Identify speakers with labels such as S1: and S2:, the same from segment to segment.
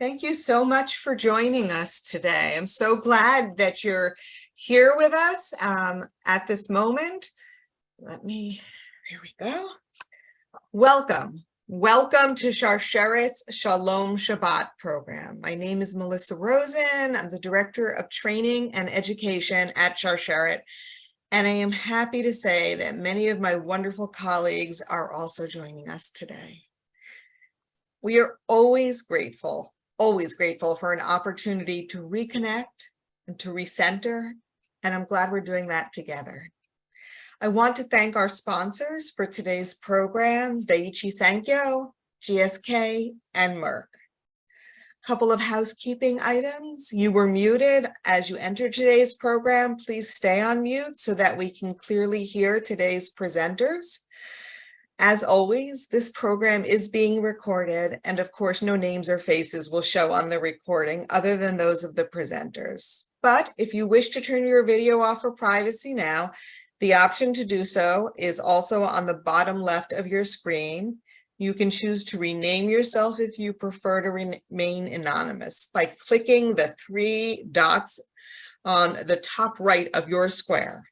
S1: Thank you so much for joining us today. I'm so glad that you're here with us at this moment. Here we go. Welcome. Welcome to Sharsheret's Shalom Shabbat program. My name is Melissa Rosen. I'm the Director of Training and Education at Sharsheret, and I am happy to say that many of my wonderful colleagues are also joining us today. We are always grateful for an opportunity to reconnect and to recenter, and I'm glad we're doing that together. I want to thank our sponsors for today's program, Daiichi Sankyo, GSK, and Merck. Couple of housekeeping items. You were muted as you entered today's program. Please stay on mute so that we can clearly hear today's presenters. As always, this program is being recorded, and of course, no names or faces will show on the recording other than those of the presenters. But if you wish to turn your video off for privacy now, the option to do so is also on the bottom left of your screen. You can choose to rename yourself if you prefer to remain anonymous by clicking the three dots on the top right of your square.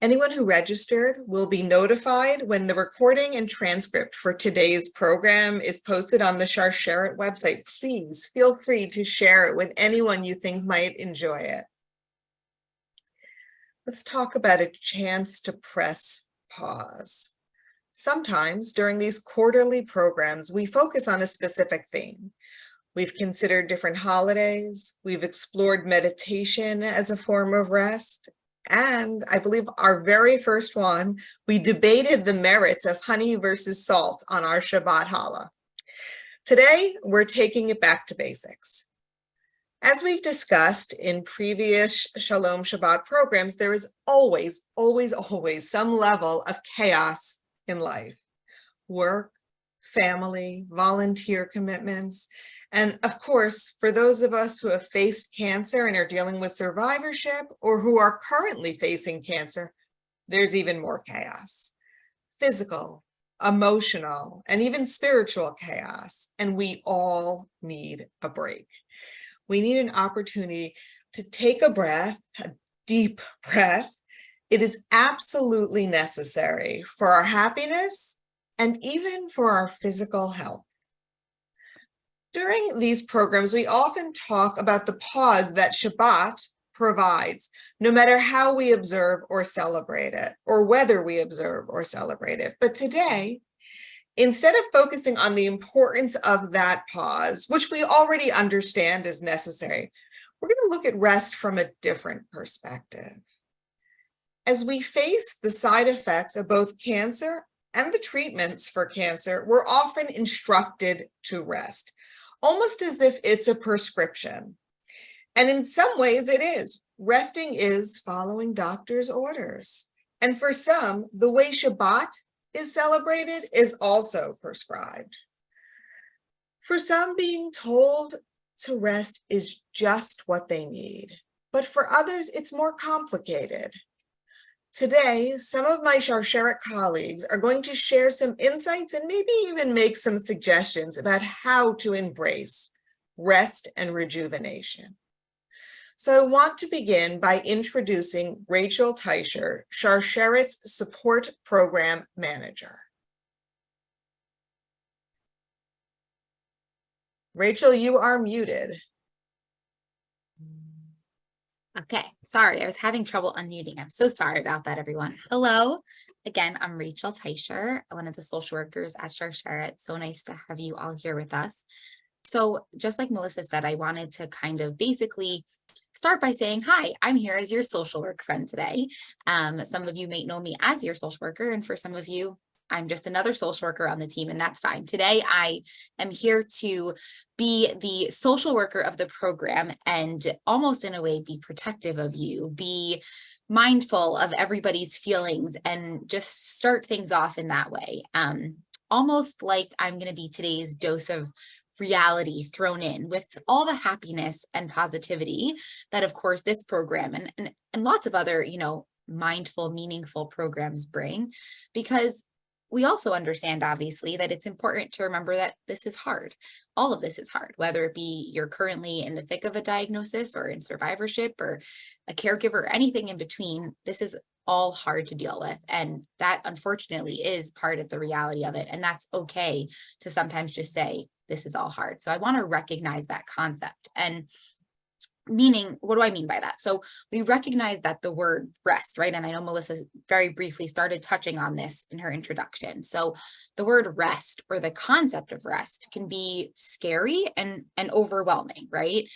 S1: Anyone who registered will be notified when the recording and transcript for today's program is posted on the Sharsheret website. Please feel free to share it with anyone you think might enjoy it. Let's talk about a chance to press pause. Sometimes during these quarterly programs, we focus on a specific theme. We've considered different holidays. We've explored meditation as a form of rest. And I believe our very first one, we debated the merits of honey versus salt on our Shabbat challah. Today, we're taking it back to basics. As we've discussed in previous Shalom Shabbat programs, there is always some level of chaos in life. Work, family, volunteer commitments. And of course, for those of us who have faced cancer and are dealing with survivorship or who are currently facing cancer, there's even more chaos. Physical, emotional, and even spiritual chaos. And we all need a break. We need an opportunity to take a breath, a deep breath. It is absolutely necessary for our happiness and even for our physical health. During these programs, we often talk about the pause that Shabbat provides, no matter how we observe or celebrate it, or whether we observe or celebrate it. But today, instead of focusing on the importance of that pause, which we already understand is necessary, we're going to look at rest from a different perspective. As we face the side effects of both cancer and the treatments for cancer, we're often instructed to rest, almost as if it's a prescription. And in some ways it is. Resting is following doctor's orders. And for some, the way Shabbat is celebrated is also prescribed. For some, being told to rest is just what they need. But for others, it's more complicated. Today, some of my Sharsheret colleagues are going to share some insights and maybe even make some suggestions about how to embrace rest and rejuvenation. So I want to begin by introducing Rachel Teicher, Sharsheret's Support Program Manager. Rachel, you are muted.
S2: Okay, sorry, I was having trouble unmuting. I'm so sorry about that, everyone. Hello, again, I'm Rachel Teicher, one of the social workers at Sharsheret. So nice to have you all here with us. So just like Melissa said, I wanted to kind of basically start by saying, hi, I'm here as your social work friend today. Some of you may know me as your social worker, and for some of you, I'm just another social worker on the team, and that's fine. Today, I am here to be the social worker of the program and almost in a way be protective of you, be mindful of everybody's feelings, and just start things off in that way. Almost like I'm going to be today's dose of reality thrown in with all the happiness and positivity that, of course, this program and lots of other, mindful, meaningful programs bring, because we also understand, obviously, that it's important to remember that this is hard. All of this is hard, whether it be you're currently in the thick of a diagnosis or in survivorship or a caregiver, anything in between. This is all hard to deal with. And that, unfortunately, is part of the reality of it. And that's okay to sometimes just say, this is all hard. So I want to recognize that concept. And meaning, what do I mean by that? So we recognize that the word rest, right? And I know Melissa very briefly started touching on this in her introduction. So the word rest, or the concept of rest, can be scary and overwhelming, right?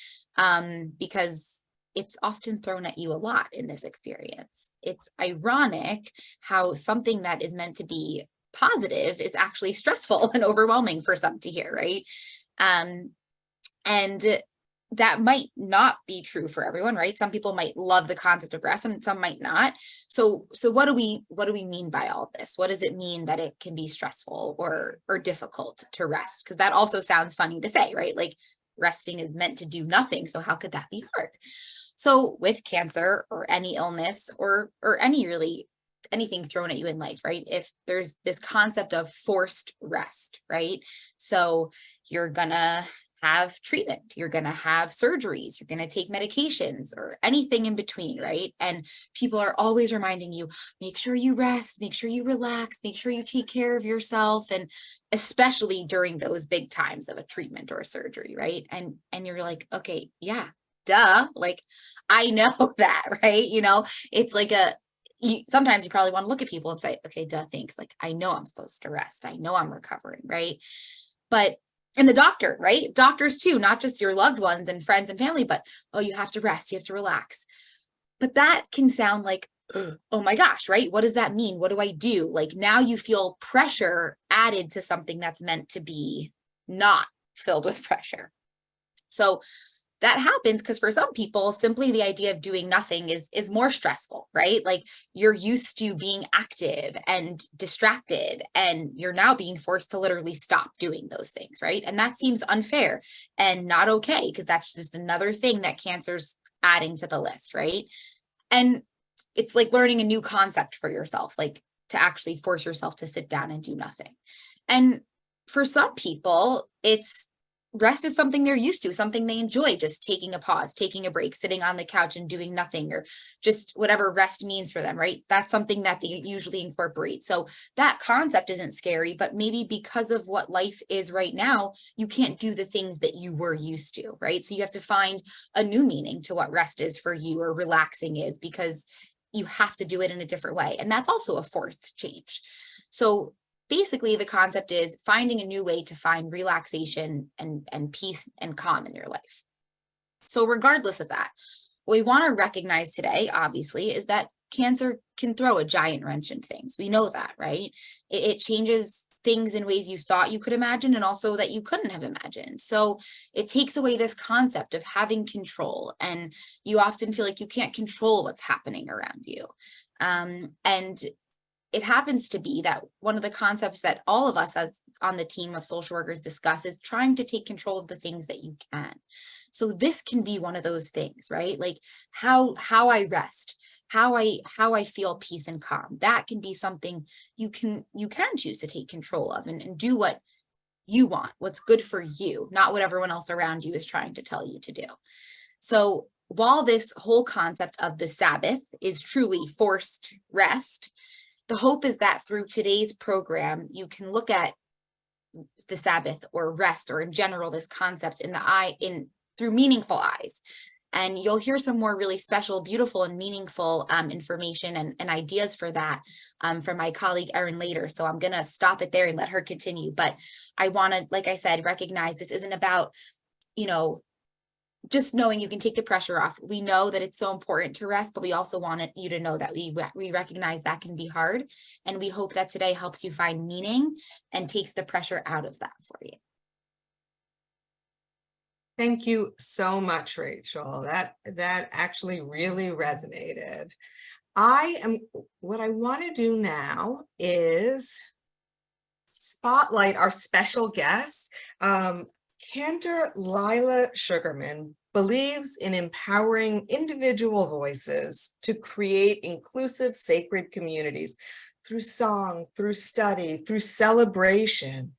S2: Because it's often thrown at you a lot in this experience. It's ironic how something that is meant to be positive is actually stressful and overwhelming for some to hear, right? And that might not be true for everyone, right? Some people might love the concept of rest and some might not. So what do we mean by all of this? What does it mean that it can be stressful or difficult to rest? Because that also sounds funny to say, right? Like, resting is meant to do nothing. So how could that be hard? So with cancer or any illness or anything thrown at you in life, right? If there's this concept of forced rest, right? So you're gonna have treatment, you're going to have surgeries, you're going to take medications or anything in between, right? And people are always reminding you, make sure you rest, make sure you relax, make sure you take care of yourself. And especially during those big times of a treatment or a surgery, right? And you're like, okay, yeah, duh. Like, I know that, right? It's like sometimes you probably want to look at people and say, okay, duh, thanks. Like, I know I'm supposed to rest. I know I'm recovering, right? And the doctor, right? Doctors too, not just your loved ones and friends and family, but, oh, you have to rest, you have to relax. But that can sound like, oh my gosh, right? What does that mean? What do I do? Like, now you feel pressure added to something that's meant to be not filled with pressure. So that happens because for some people, simply the idea of doing nothing is more stressful, right? Like, you're used to being active and distracted, and you're now being forced to literally stop doing those things, right? And that seems unfair and not okay, because that's just another thing that cancer's adding to the list, right? And it's like learning a new concept for yourself, like to actually force yourself to sit down and do nothing. And for some people, rest is something they're used to, something they enjoy, just taking a pause, taking a break, sitting on the couch and doing nothing, or just whatever rest means for them, right? That's something that they usually incorporate. So that concept isn't scary, but maybe because of what life is right now, you can't do the things that you were used to, right? So you have to find a new meaning to what rest is for you, or relaxing is, because you have to do it in a different way. And that's also a forced change. So basically, the concept is finding a new way to find relaxation and peace and calm in your life. So regardless of that, what we want to recognize today, obviously, is that cancer can throw a giant wrench in things. We know that, right? It changes things in ways you thought you could imagine, and also that you couldn't have imagined. So it takes away this concept of having control, and you often feel like you can't control what's happening around you. And it happens to be that one of the concepts that all of us as on the team of social workers discuss is trying to take control of the things that you can. So this can be one of those things, right? Like how I rest, how I feel peace and calm. That can be something you can choose to take control of and do what you want, what's good for you, not what everyone else around you is trying to tell you to do. So while this whole concept of the Sabbath is truly forced rest, the hope is that through today's program, you can look at the Sabbath or rest, or in general, this concept through meaningful eyes. And you'll hear some more really special, beautiful, and meaningful information and ideas for that from my colleague Erin later. So I'm going to stop it there and let her continue. But I want to, like I said, recognize this isn't about, just knowing you can take the pressure off. We know that it's so important to rest, but we also want you to know that we recognize that can be hard. And we hope that today helps you find meaning and takes the pressure out of that for you.
S1: Thank you so much, Rachel. That actually really resonated. What I want to do now is spotlight our special guest. Cantor Lila Sugarman believes in empowering individual voices to create inclusive, sacred communities through song, through study, through celebration.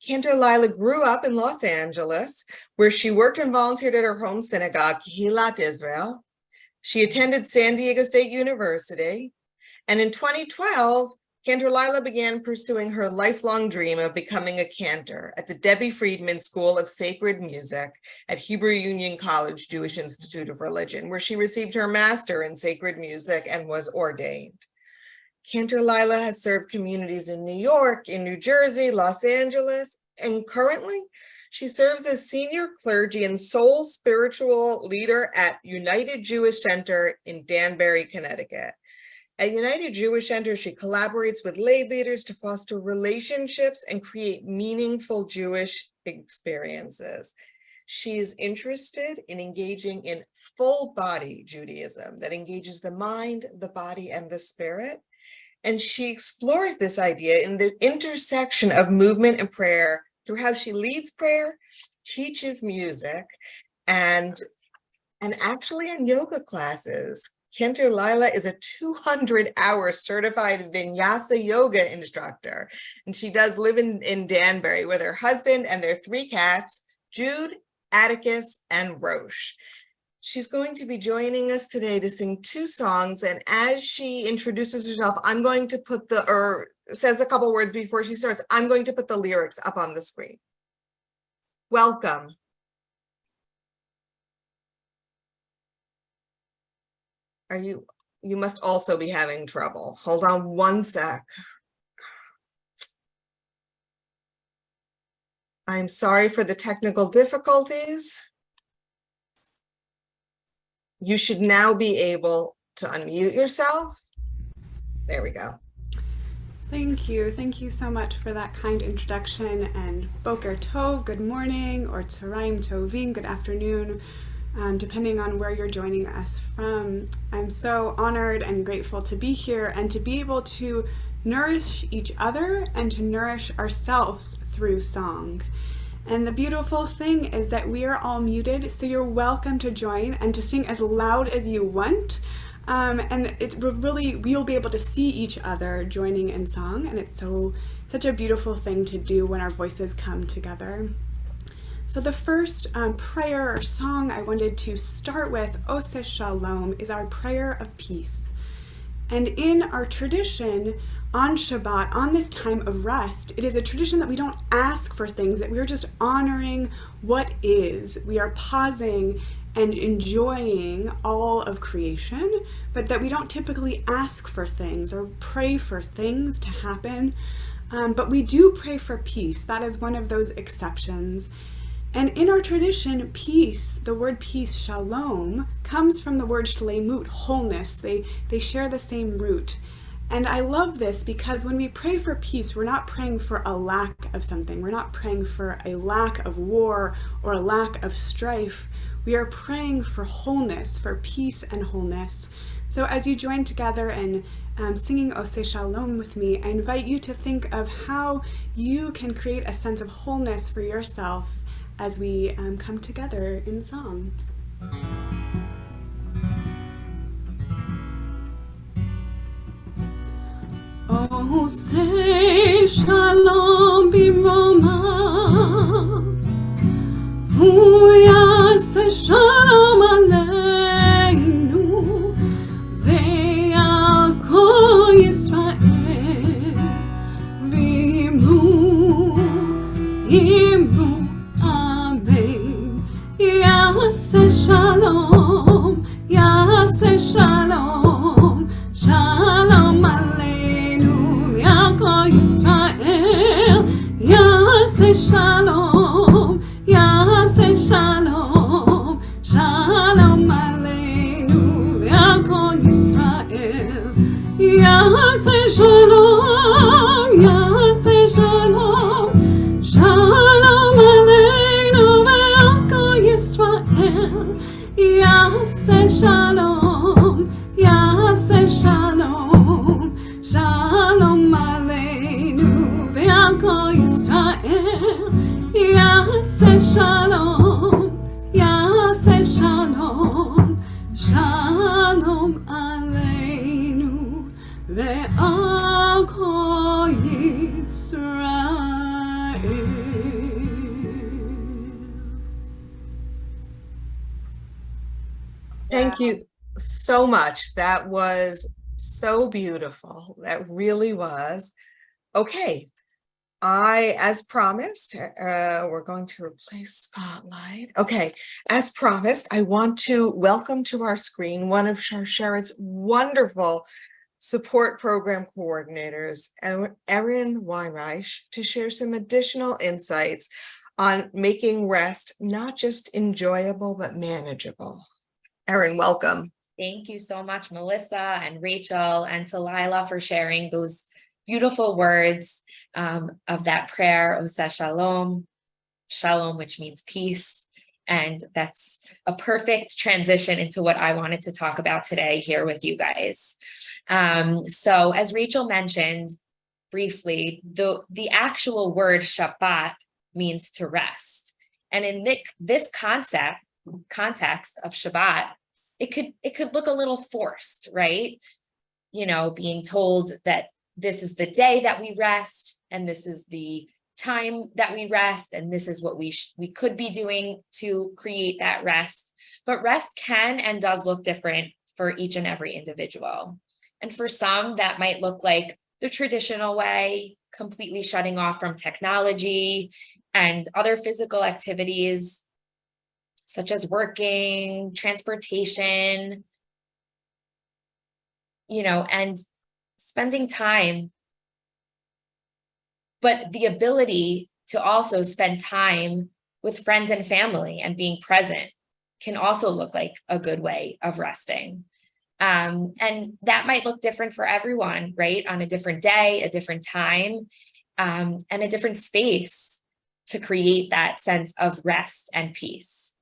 S1: Cantor Lila grew up in Los Angeles, where she worked and volunteered at her home synagogue, Kehilat Israel. She attended San Diego State University, and in 2012, Cantor Lila began pursuing her lifelong dream of becoming a cantor at the Debbie Friedman School of Sacred Music at Hebrew Union College Jewish Institute of Religion, where she received her master in sacred music and was ordained. Cantor Lila has served communities in New York, in New Jersey, Los Angeles, and currently she serves as senior clergy and sole spiritual leader at United Jewish Center in Danbury, Connecticut. At United Jewish Center, she collaborates with lay leaders to foster relationships and create meaningful Jewish experiences. She is interested in engaging in full body Judaism that engages the mind, the body, and the spirit. And she explores this idea in the intersection of movement and prayer through how she leads prayer, teaches music, and actually in yoga classes. Cantor Lila is a 200-hour certified vinyasa yoga instructor, and she does live in Danbury with her husband and their 3 cats, Jude, Atticus, and Roche. She's going to be joining us today to sing 2 songs, and as she introduces herself, I'm going to put says a couple words before she starts, I'm going to put the lyrics up on the screen. Welcome. You must also be having trouble. Hold on one sec. I'm sorry for the technical difficulties. You should now be able to unmute yourself. There we go.
S3: Thank you. Thank you so much for that kind introduction, and Boker Tov, good morning, or Tzaraim Tovim, good afternoon. Depending on where you're joining us from. I'm so honored and grateful to be here and to be able to nourish each other and to nourish ourselves through song. And the beautiful thing is that we are all muted, so you're welcome to join and to sing as loud as you want. And it's really, we'll be able to see each other joining in song, and it's such a beautiful thing to do when our voices come together. So the first prayer or song I wanted to start with, Ose Shalom, is our prayer of peace. And in our tradition, on Shabbat, on this time of rest, it is a tradition that we don't ask for things, that we're just honoring what is. We are pausing and enjoying all of creation, but that we don't typically ask for things or pray for things to happen. But we do pray for peace. That is one of those exceptions. And in our tradition, peace, the word peace, shalom, comes from the word shleimut, wholeness. They share the same root. And I love this because when we pray for peace, we're not praying for a lack of something. We're not praying for a lack of war or a lack of strife. We are praying for wholeness, for peace and wholeness. So as you join together and singing Ose Shalom with me, I invite you to think of how you can create a sense of wholeness for yourself as we come together in song. Oh, say shalom b'roma, hu yaseh shalom aleinu, ve'al kol Yisrael, v'imru amen. Yaseh shalom, yaseh shalom, shalom aleinu, ve'al kol Yisrael, yaseh shalom, yaseh shalom, shalom aleinu, ve'al kol Yisrael, yaseh shalom, yaseh shalom, shalom aleinu, ve'al kol Yisrael, yaseh shalom, yaseh shalom, shalom aleinu, ve'al kol Yisrael, yaseh shalom, yaseh shalom, shalom aleinu, ve'al
S1: Thank you so much. That was so beautiful. That really was. Okay. As promised, we're going to replace Spotlight. Okay, as promised, I want to welcome to our screen one of Sharet's wonderful support program coordinators, Erin Weinreich, to share some additional insights on making rest not just enjoyable, but manageable. Erin, welcome.
S4: Thank you so much, Melissa and Rachel, and to Lila for sharing those beautiful words of that prayer, Osa Shalom, Shalom, which means peace. And that's a perfect transition into what I wanted to talk about today here with you guys. So as Rachel mentioned briefly, the actual word Shabbat means to rest. And in this context of Shabbat, it could look a little forced, right? You know, being told that this is the day that we rest, and this is the time that we rest, and this is what we could be doing to create that rest. But rest can and does look different for each and every individual. And for some, that might look like the traditional way, completely shutting off from technology and other physical activities, such as working, transportation, you know, and spending time, but the ability to also spend time with friends and family and being present can also look like a good way of resting. And that might look different for everyone, right? On a different day, a different time, and a different space to create that sense of rest and peace.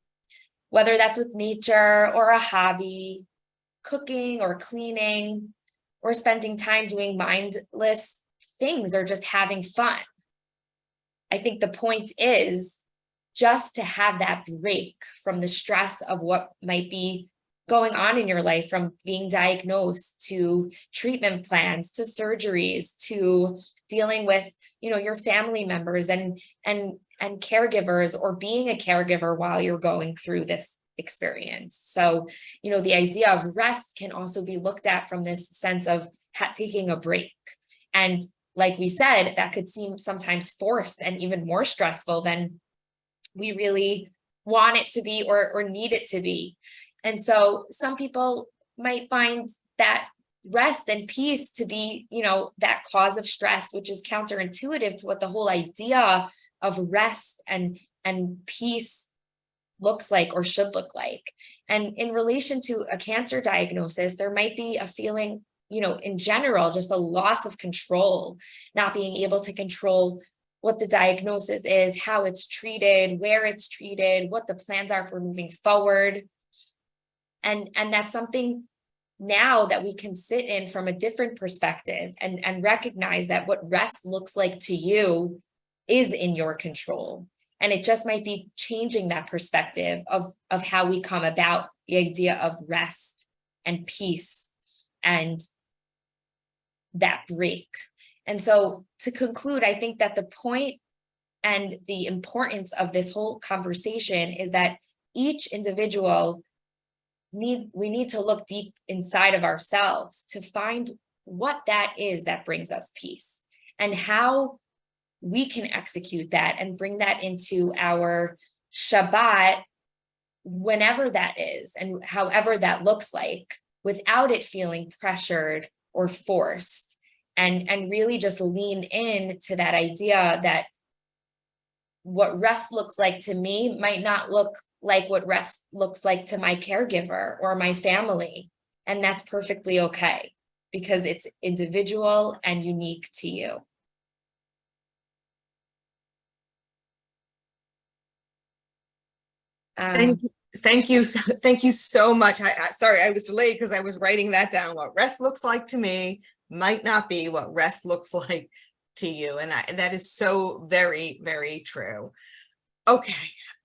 S4: Whether that's with nature or a hobby, cooking or cleaning, or spending time doing mindless things or just having fun. I think the point is just to have that break from the stress of what might be going on in your life, from being diagnosed to treatment plans, to surgeries, to dealing with, you know, your family members and caregivers, or being a caregiver while you're going through this experience. So, you know, the idea of rest can also be looked at from this sense of taking a break. And like we said, that could seem sometimes forced and even more stressful than we really want it to be or need it to be. And so some people might find that rest and peace to be, you know, that cause of stress, which is counterintuitive to what the whole idea of rest and peace looks like or should look like. And in relation to a cancer diagnosis, there might be a feeling, you know, in general, just a loss of control, not being able to control what the diagnosis is, how it's treated, where it's treated, what the plans are for moving forward. And that's something now that we can sit in from a different perspective and recognize that what rest looks like to you is in your control. And it just might be changing that perspective of how we come about the idea of rest and peace and that break. And so to conclude, I think that the point and the importance of this whole conversation is that each individual we need to look deep inside of ourselves to find what that is that brings us peace, and how we can execute that and bring that into our Shabbat, whenever that is, and however that looks like, without it feeling pressured or forced, and really just lean in to that idea that what rest looks like to me might not look like what rest looks like to my caregiver or my family. And that's perfectly okay, because it's individual and unique to you.
S1: Thank you so much. Sorry, I was delayed because I was writing that down. What rest looks like to me might not be what rest looks like to you. And that is so very, very true. Okay,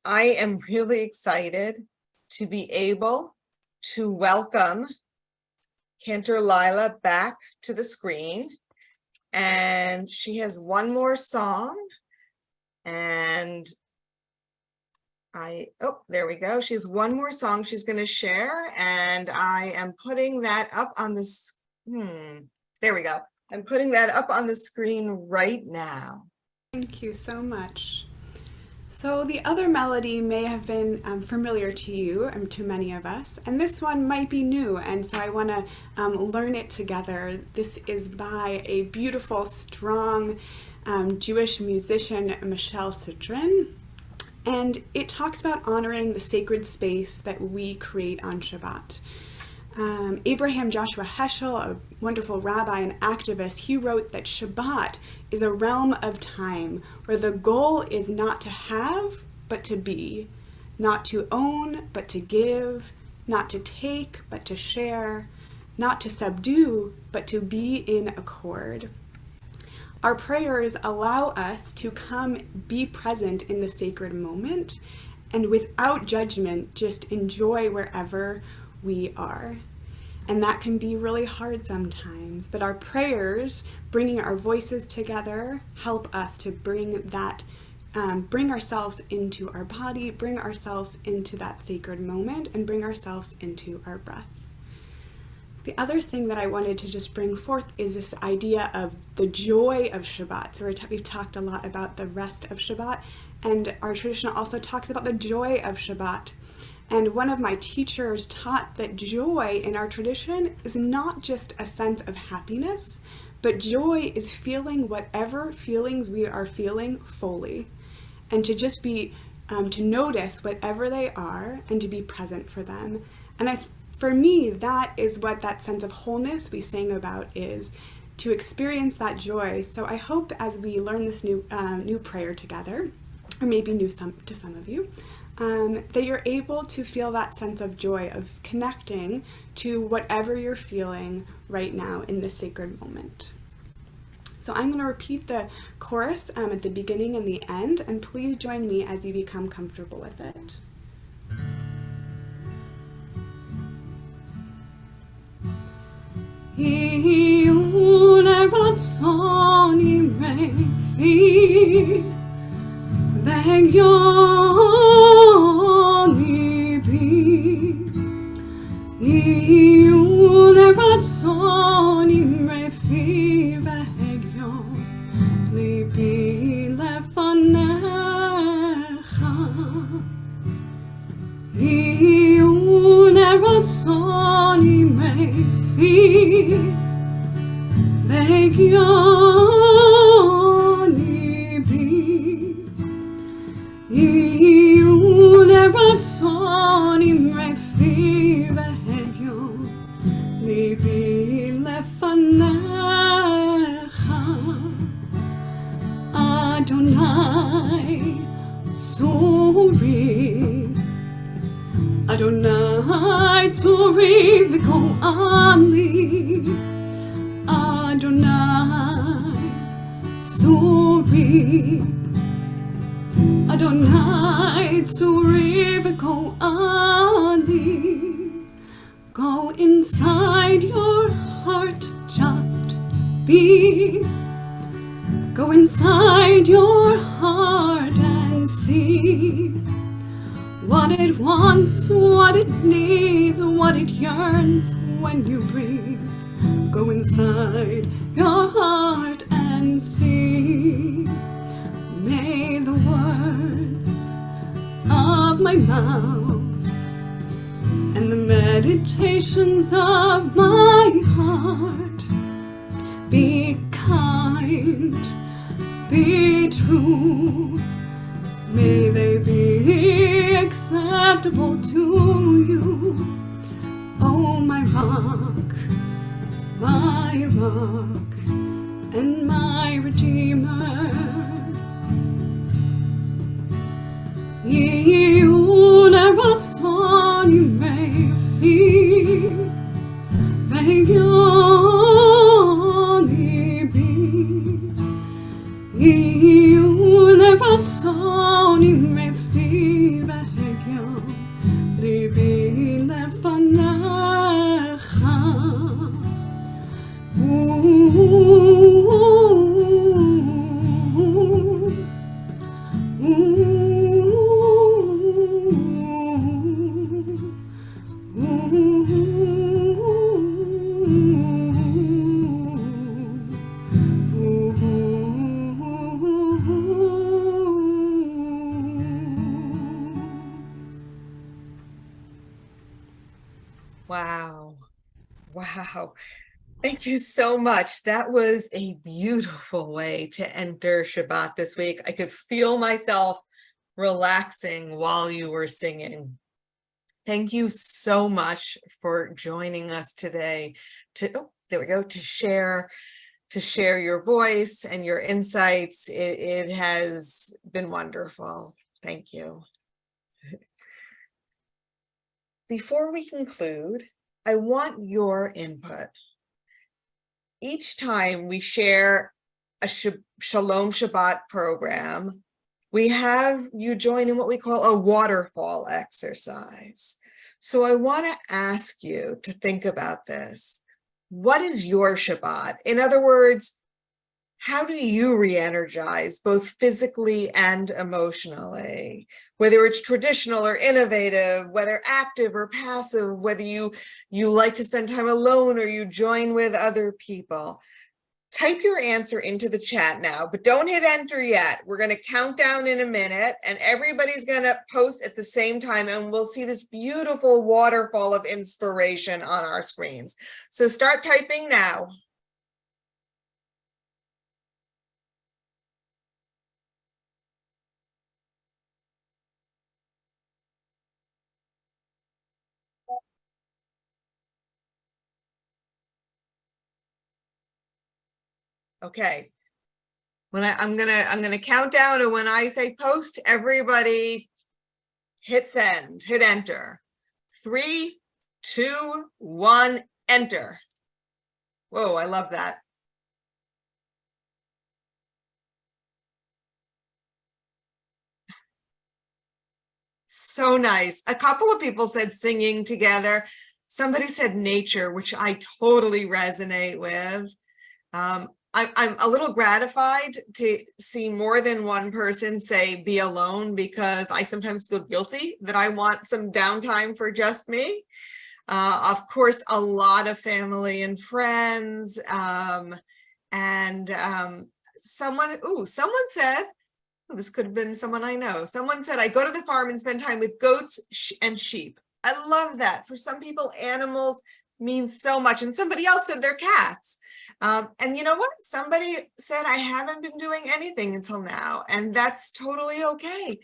S1: I am really excited to be able to welcome Cantor Lila back to the screen. And she has one more song. And there we go. She has one more song she's going to share, and I am putting that up on this. There we go. I'm putting that up on the screen right now.
S3: Thank you so much. So the other melody may have been familiar to you and to many of us, and this one might be new, and so I want to learn it together. This is by a beautiful, strong Jewish musician, Michelle Citrin, and it talks about honoring the sacred space that we create on Shabbat. Abraham Joshua Heschel, a wonderful rabbi and activist, he wrote that Shabbat is a realm of time where the goal is not to have, but to be, not to own, but to give, not to take, but to share, not to subdue, but to be in accord. Our prayers allow us to come be present in the sacred moment and without judgment, just enjoy wherever we are. And that can be really hard sometimes, but our prayers, bringing our voices together, help us to bring ourselves into our body, bring ourselves into that sacred moment, and bring ourselves into our breath. The other thing that I wanted to just bring forth is this idea of the joy of Shabbat. So we've talked a lot about the rest of Shabbat, and our tradition also talks about the joy of Shabbat. And one of my teachers taught that joy in our tradition is not just a sense of happiness, but joy is feeling whatever feelings we are feeling fully, and to just be, to notice whatever they are and to be present for them. And for me, that is what that sense of wholeness we sang about is, to experience that joy. So I hope as we learn this new prayer together, or maybe new to some of you, that you're able to feel that sense of joy of connecting to whatever you're feeling right now in this sacred moment. So I'm going to repeat the chorus at the beginning and the end, and please join me as you become comfortable with it.
S5: Adonai Tori v'kol ani Adonai Tori Adonai Tori v'kol ani. Go inside your heart, just be. Go inside your heart and see what it wants, what it needs, what it yearns when you breathe. Go inside your heart and see. May the words of my mouth and the meditations of my heart be kind, be true. May they be acceptable to you, oh my rock and my redeemer. Ye'una ratzon yimefi ve'yon libi. Ye'una ratzon yimefi ve'yon libi lefanecha.
S1: Wow. Wow. Thank you so much. That was a beautiful way to enter Shabbat this week. I could feel myself relaxing while you were singing. Thank you so much for joining us today there we go, to share your voice and your insights. It has been wonderful. Thank you. Before we conclude, I want your input. Each time we share a Shalom Shabbat program, we have you join in what we call a waterfall exercise. So I want to ask you to think about this. What is your Shabbat? In other words, how do you re-energize both physically and emotionally? Whether it's traditional or innovative, whether active or passive, whether you like to spend time alone or you join with other people. Type your answer into the chat now, but don't hit enter yet. We're going to count down in a minute and everybody's going to post at the same time and we'll see this beautiful waterfall of inspiration on our screens. So start typing now. Okay. I'm gonna count down, and when I say post, everybody hit send, hit enter. 3, 2, 1, enter. Whoa, I love that. So nice. A couple of people said singing together. Somebody said nature, which I totally resonate with. I'm a little gratified to see more than one person say be alone, because I sometimes feel guilty that I want some downtime for just me. Of course, a lot of family and friends. Someone said, oh, this could have been someone I know. Someone said, I go to the farm and spend time with goats and sheep. I love that. For some people, animals mean so much. And somebody else said they're cats. And you know what? Somebody said, I haven't been doing anything until now, and that's totally okay.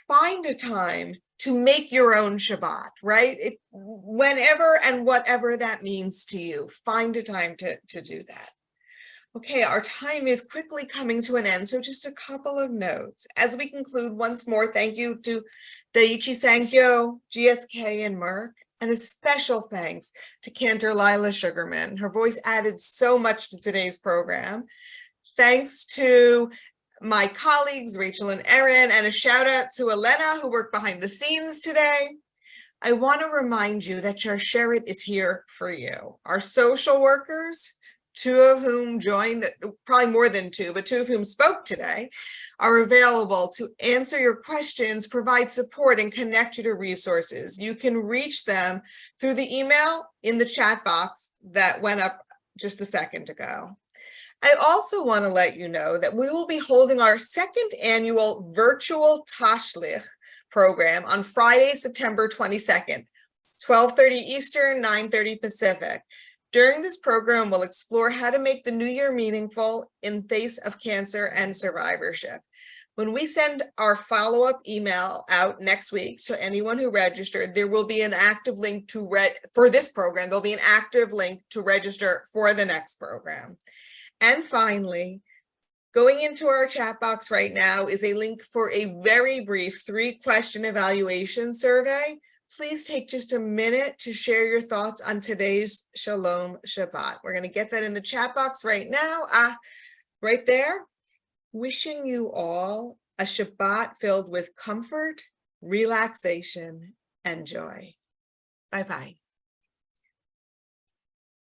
S1: Find a time to make your own Shabbat, right? Whenever and whatever that means to you, find a time to do that. Okay, our time is quickly coming to an end, so just a couple of notes. As we conclude, once more, thank you to Daiichi Sankyo, GSK, and Merck. And a special thanks to Cantor Lila Sugarman. Her voice added so much to today's program. Thanks to my colleagues, Rachel and Erin, and a shout out to Elena, who worked behind the scenes today. I want to remind you that Sharsheret is here for you. Our social workers, 2 of whom joined, probably more than 2, but 2 of whom spoke today, are available to answer your questions, provide support, and connect you to resources. You can reach them through the email in the chat box that went up just a second ago. I also want to let you know that we will be holding our 2nd annual virtual Tashlich program on Friday, September 22nd, 12:30 Eastern, 9:30 Pacific. During this program, we'll explore how to make the new year meaningful in face of cancer and survivorship. When we send our follow-up email out next week to anyone who registered, there will be an active link for this program. There'll be an active link to register for the next program. And finally, going into our chat box right now is a link for a very brief 3-question evaluation survey. Please take just a minute to share your thoughts on today's Shalom Shabbat. We're going to get that in the chat box right now. Right there. Wishing you all a Shabbat filled with comfort, relaxation, and joy. Bye-bye.